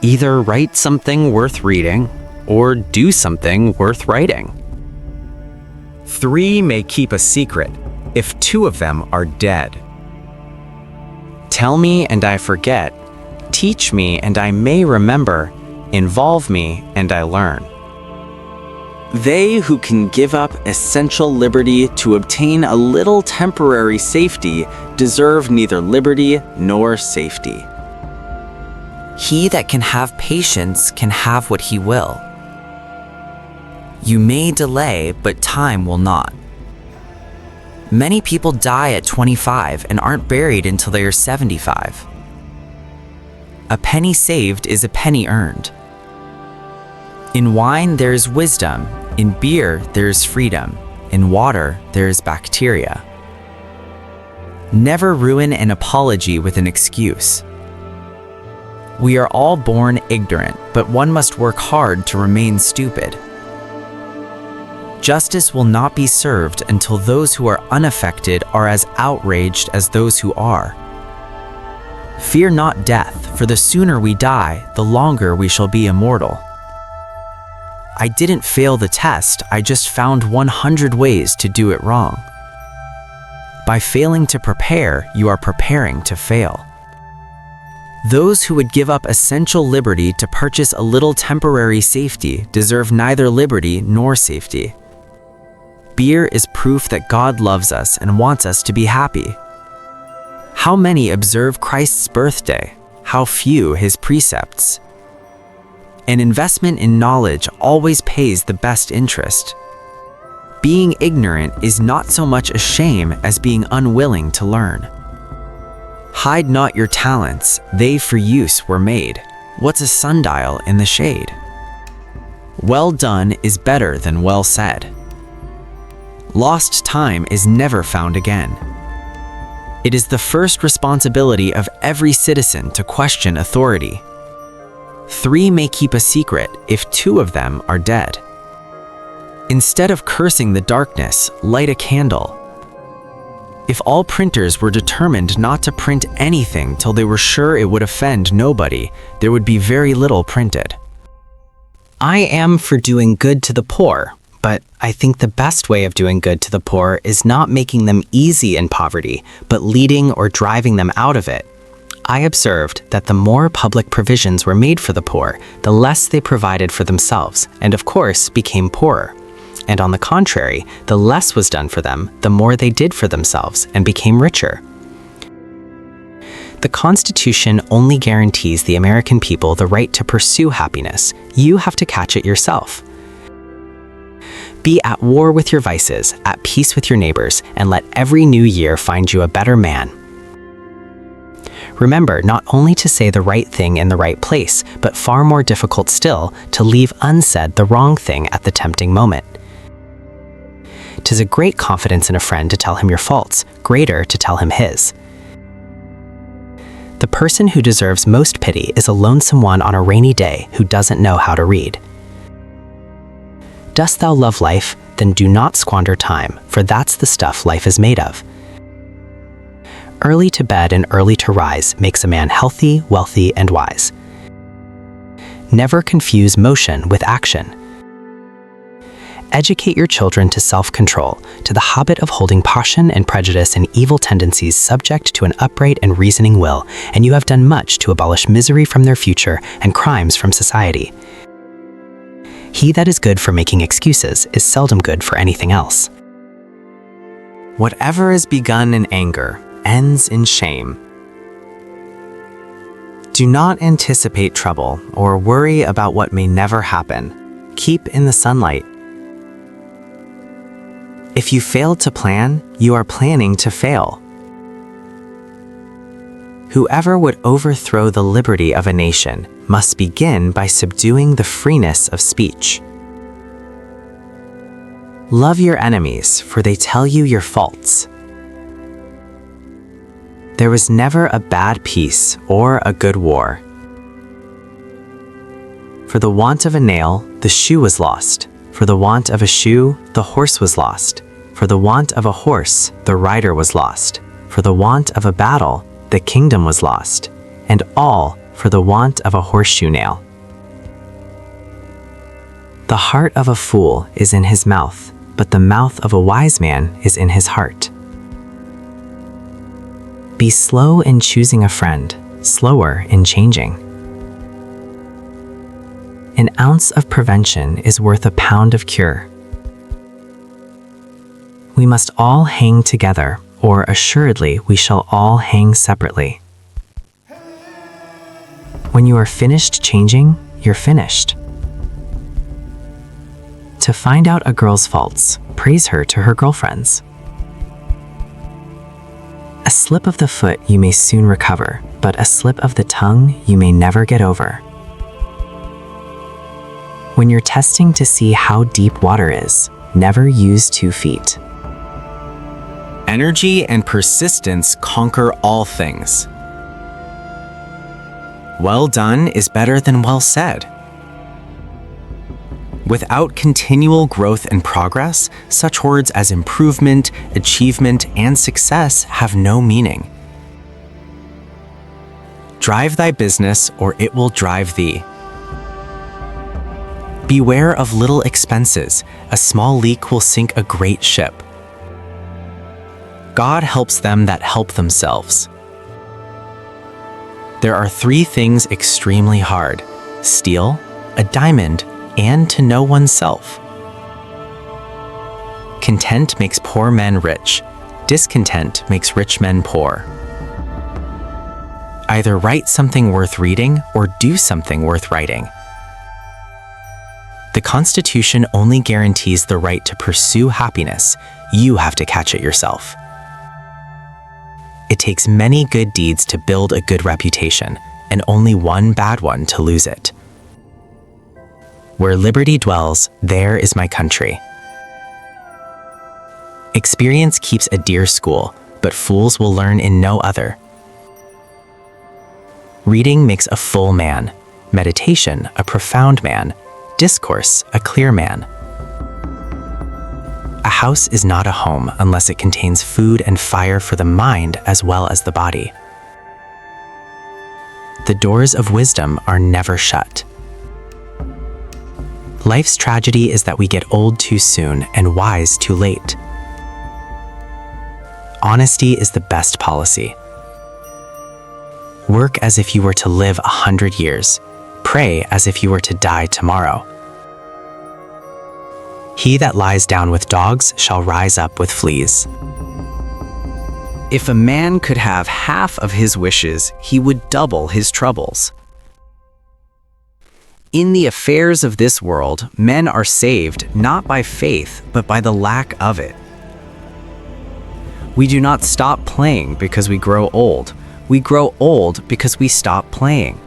Either write something worth reading, or do something worth writing. 3 may keep a secret if 2 of them are dead. Tell me and I forget. Teach me and I may remember. Involve me and I learn. They who can give up essential liberty to obtain a little temporary safety deserve neither liberty nor safety. He that can have patience can have what he will. You may delay, but time will not. Many people die at 25 and aren't buried until they are 75. A penny saved is a penny earned. In wine there is wisdom, in beer there is freedom, in water there is bacteria. Never ruin an apology with an excuse. We are all born ignorant, but one must work hard to remain stupid. Justice will not be served until those who are unaffected are as outraged as those who are. Fear not death, for the sooner we die, the longer we shall be immortal. I didn't fail the test, I just found 100 ways to do it wrong. By failing to prepare, you are preparing to fail. Those who would give up essential liberty to purchase a little temporary safety deserve neither liberty nor safety. Beer is proof that God loves us and wants us to be happy. How many observe Christ's birthday? How few his precepts? An investment in knowledge always pays the best interest. Being ignorant is not so much a shame as being unwilling to learn. Hide not your talents, they for use were made. What's a sundial in the shade? Well done is better than well said. Lost time is never found again. It is the first responsibility of every citizen to question authority. 3 may keep a secret if 2 of them are dead. Instead of cursing the darkness, light a candle. If all printers were determined not to print anything till they were sure it would offend nobody, there would be very little printed. I am for doing good to the poor, but I think the best way of doing good to the poor is not making them easy in poverty, but leading or driving them out of it. I observed that the more public provisions were made for the poor, the less they provided for themselves, and of course became poorer. And on the contrary, the less was done for them, the more they did for themselves and became richer. The Constitution only guarantees the American people the right to pursue happiness. You have to catch it yourself. Be at war with your vices, at peace with your neighbors, and let every new year find you a better man. Remember not only to say the right thing in the right place, but far more difficult still, to leave unsaid the wrong thing at the tempting moment. 'Tis a great confidence in a friend to tell him your faults, greater to tell him his. The person who deserves most pity is a lonesome one on a rainy day who doesn't know how to read. Dost thou love life? Then do not squander time, for that's the stuff life is made of. Early to bed and early to rise makes a man healthy, wealthy, and wise. Never confuse motion with action. Educate your children to self-control, to the habit of holding passion and prejudice and evil tendencies subject to an upright and reasoning will, and you have done much to abolish misery from their future and crimes from society. He that is good for making excuses is seldom good for anything else. Whatever is begun in anger ends in shame. Do not anticipate trouble or worry about what may never happen. Keep in the sunlight. If you fail to plan, you are planning to fail. Whoever would overthrow the liberty of a nation must begin by subduing the freeness of speech. Love your enemies, for they tell you your faults. There was never a bad peace or a good war. For the want of a nail, the shoe was lost. For the want of a shoe, the horse was lost. For the want of a horse, the rider was lost. For the want of a battle, the kingdom was lost. And all for the want of a horseshoe nail. The heart of a fool is in his mouth, but the mouth of a wise man is in his heart. Be slow in choosing a friend, slower in changing. An ounce of prevention is worth a pound of cure. We must all hang together, or assuredly we shall all hang separately. When you are finished changing, you're finished. To find out a girl's faults, praise her to her girlfriends. A slip of the foot you may soon recover, but a slip of the tongue you may never get over. When you're testing to see how deep water is, never use 2 feet. Energy and persistence conquer all things. Well done is better than well said. Without continual growth and progress, such words as improvement, achievement, and success have no meaning. Drive thy business, or it will drive thee. Beware of little expenses. A small leak will sink a great ship. God helps them that help themselves. There are 3 things extremely hard: steel, a diamond, and to know oneself. Content makes poor men rich. Discontent makes rich men poor. Either write something worth reading or do something worth writing. The Constitution only guarantees the right to pursue happiness. You have to catch it yourself. It takes many good deeds to build a good reputation, and only one bad one to lose it. Where liberty dwells, there is my country. Experience keeps a dear school, but fools will learn in no other. Reading makes a full man, meditation a profound man, discourse a clear man. A house is not a home unless it contains food and fire for the mind as well as the body. The doors of wisdom are never shut. Life's tragedy is that we get old too soon and wise too late. Honesty is the best policy. Work as if you were to live 100 years. Pray as if you were to die tomorrow. He that lies down with dogs shall rise up with fleas. If a man could have half of his wishes, he would double his troubles. In the affairs of this world, men are saved not by faith, but by the lack of it. We do not stop playing because we grow old. We grow old because we stop playing.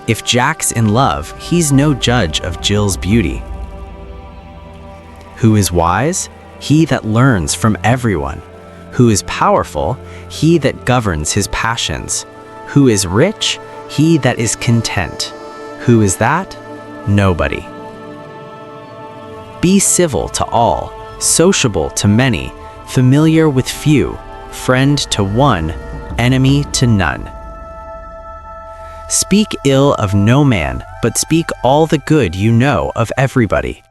If Jack's in love, he's no judge of Jill's beauty. Who is wise? He that learns from everyone. Who is powerful? He that governs his passions. Who is rich? He that is content. Who is that? Nobody. Be civil to all, sociable to many, familiar with few, friend to one, enemy to none. Speak ill of no man, but speak all the good you know of everybody.